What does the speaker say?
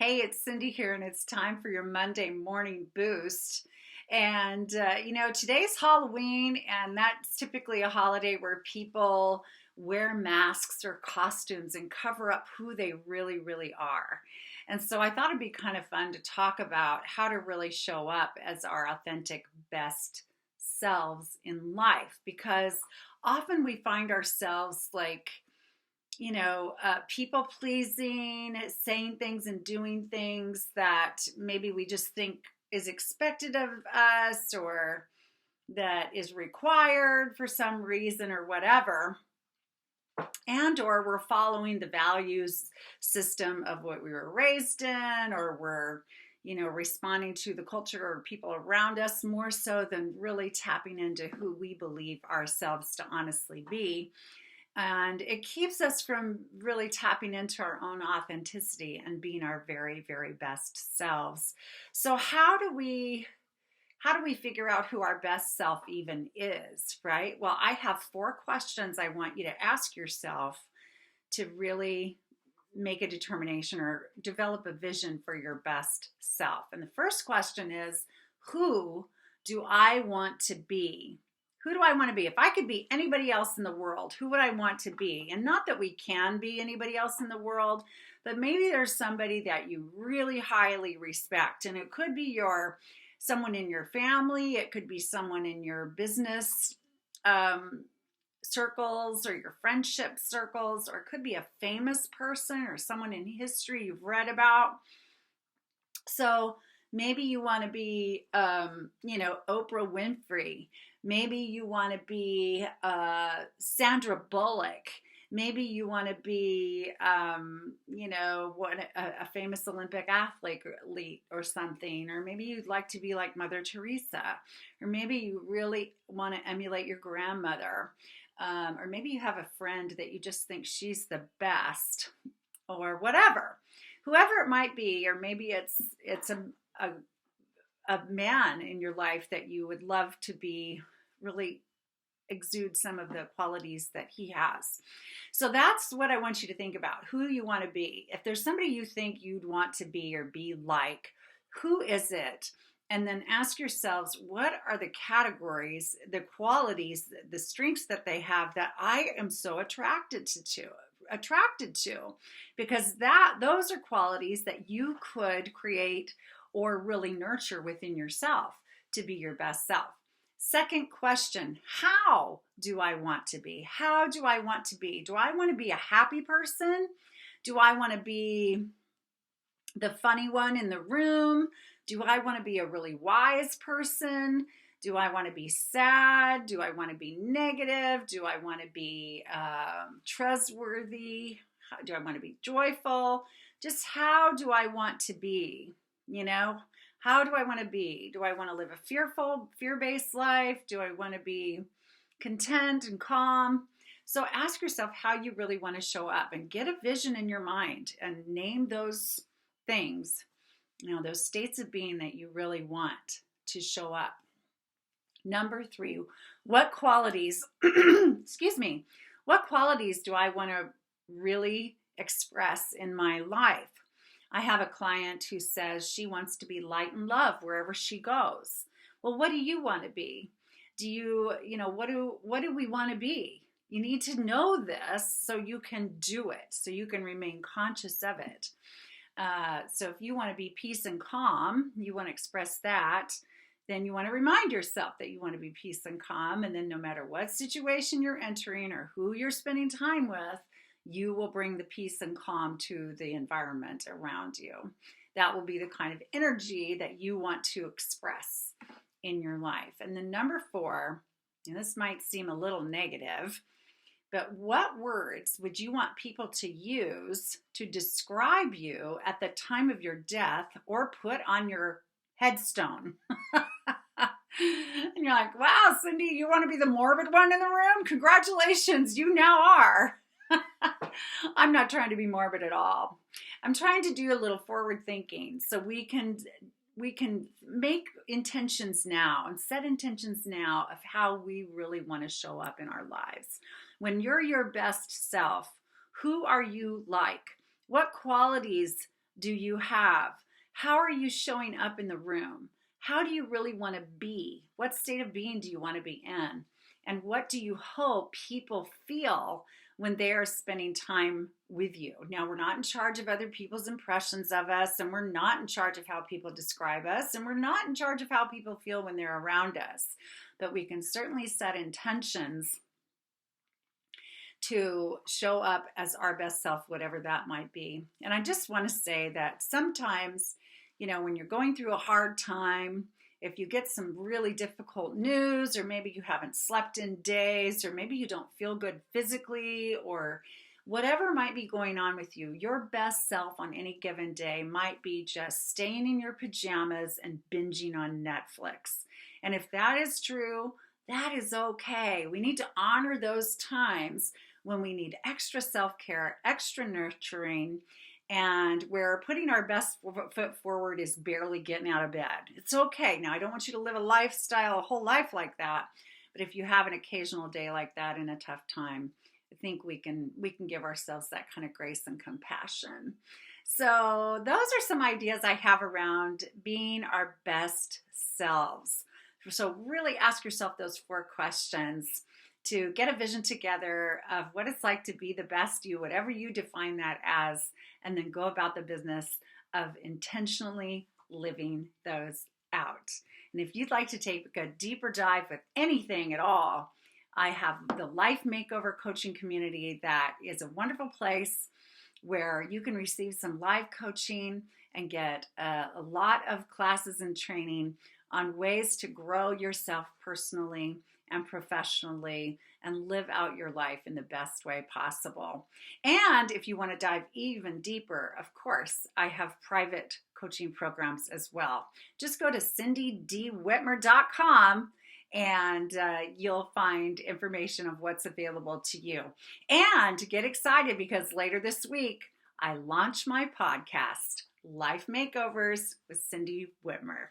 Hey, it's Cindy here, and it's time for your Monday morning boost. And, today's Halloween, and that's typically a holiday where people wear masks or costumes and cover up who they really, really are. And so I thought it'd be kind of fun to talk about how to really show up as our authentic best selves in life because often we find ourselves people pleasing, saying things and doing things that maybe we just think is expected of us or that is required for some reason or whatever. And or we're following the values system of what we were raised in, or we're responding to the culture or people around us more so than really tapping into who we believe ourselves to honestly be. And it keeps us from really tapping into our own authenticity and being our very, very best selves. So how do we figure out who our best self even is, right? Well, I have 4 questions I want you to ask yourself to really make a determination or develop a vision for your best self. And the first question is, who do I want to be? Who do I want to be? If I could be anybody else in the world, who would I want to be? And not that we can be anybody else in the world, but maybe there's somebody that you really highly respect. And it could be someone in your family, it could be someone in your business circles or your friendship circles, or it could be a famous person or someone in history you've read about. So maybe you want to be, Oprah Winfrey. Maybe you want to be Sandra Bullock. Maybe you want to be, a famous Olympic athlete or something. Or maybe you'd like to be like Mother Teresa. Or maybe you really want to emulate your grandmother. Or maybe you have a friend that you just think she's the best, or whatever. Whoever it might be, or maybe it's a man in your life that you would love to be really exude some of the qualities that he has. So that's what I want you to think about, who you want to be. If there's somebody you think you'd want to be or be like, who is it? And then ask yourselves, what are the categories, the qualities, the strengths that they have that I am so attracted to, because those are qualities that you could create or really nurture within yourself to be your best self. Second question, how do I want to be? How do I want to be? Do I want to be a happy person? Do I want to be the funny one in the room? Do I want to be a really wise person? Do I want to be sad? Do I want to be negative? Do I want to be trustworthy? Do I want to be joyful? Just how do I want to be? How do I want to be? Do I want to live a fear-based life? Do I want to be content and calm? So ask yourself how you really want to show up and get a vision in your mind and name those things, those states of being that you really want to show up. Number 3, what qualities, what qualities do I want to really express in my life? I have a client who says she wants to be light and love wherever she goes. Well, what do you want to be? What do we want to be? You need to know this so you can do it, so you can remain conscious of it. So if you want to be peace and calm, you want to express that, then you want to remind yourself that you want to be peace and calm. And then no matter what situation you're entering or who you're spending time with, you will bring the peace and calm to the environment around you. That will be the kind of energy that you want to express in your life. And then number 4, and this might seem a little negative, but what words would you want people to use to describe you at the time of your death or put on your headstone? And you're like, wow, Cindy, you want to be the morbid one in the room? Congratulations, you now are. I'm not trying to be morbid at all. I'm trying to do a little forward thinking so we can make intentions now and set intentions now of how we really want to show up in our lives. When you're your best self, who are you like? What qualities do you have? How are you showing up in the room? How do you really want to be? What state of being do you want to be in? And what do you hope people feel when they are spending time with you? Now, we're not in charge of other people's impressions of us, and we're not in charge of how people describe us, and we're not in charge of how people feel when they're around us. But we can certainly set intentions to show up as our best self, whatever that might be. And I just want to say that sometimes, when you're going through a hard time, if you get some really difficult news, or maybe you haven't slept in days, or maybe you don't feel good physically, or whatever might be going on with you, your best self on any given day might be just staying in your pajamas and binging on Netflix. And if that is true, that is okay. We need to honor those times when we need extra self-care, extra nurturing, and where putting our best foot forward is barely getting out of bed. It's okay. Now, I don't want you to live a whole life like that, but if you have an occasional day like that in a tough time, I think we can give ourselves that kind of grace and compassion. So those are some ideas I have around being our best selves. So really ask yourself those 4 questions to get a vision together of what it's like to be the best you, whatever you define that as, and then go about the business of intentionally living those out. And if you'd like to take a deeper dive with anything at all, I have the Life Makeover Coaching Community. That is a wonderful place where you can receive some live coaching and get a lot of classes and training on ways to grow yourself personally and professionally and live out your life in the best way possible. And if you want to dive even deeper, of course, I have private coaching programs as well. Just go to cindydwhitmer.com and you'll find information of what's available to you. And get excited because later this week, I launch my podcast, Life Makeovers with Cindy Whitmer.